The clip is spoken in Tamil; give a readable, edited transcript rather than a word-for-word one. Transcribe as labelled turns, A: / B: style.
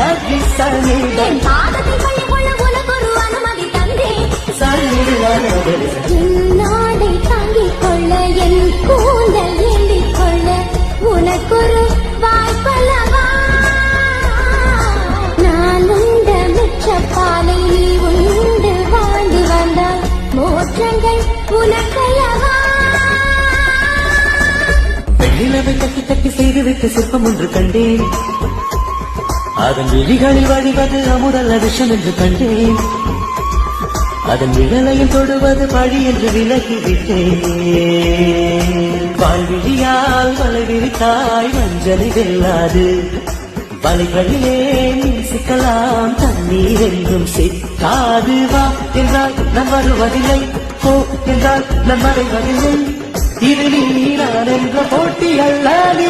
A: என் பாதத்தை பள்ளிக்கொள்ள உனக்கொரு அனுமதி தந்தேன். நாடை தாங்கிக் கொள்ள என் கூந்தல் ஏந்திக் கொள்ள உனக்கொரு வாய்ப்பல்லவா. நான் உண்ட மிச்சப்பாலை நீ உண்டு வாழ்ந்து வந்தால் மோற்றங்கள் உனக்கல்லவா.
B: வெண்ணிலவை தட்டி தட்டி செய்துவிட்டு சிற்பம் ஒன்று கண்டேன். அதன் விழிகளில் வழிவது அமுதல்ல விஷம் என்று கண்டேன். அதன் நிழலையும் தொடுவது பழி என்று விலகிவிட்டேன். வாழ்விழியால் வலை விரித்தாய் மஞ்சளை வெல்லாது. வலைகளிலே நீ சிக்கலாம் தண்ணீர் என்றும் சிக்காது. வா என்றால் நம் வருவதில்லை, போ என்றால் நம் மறைவதில்லை. இது நீ நான் என்ற போட்டி அல்ல. நீ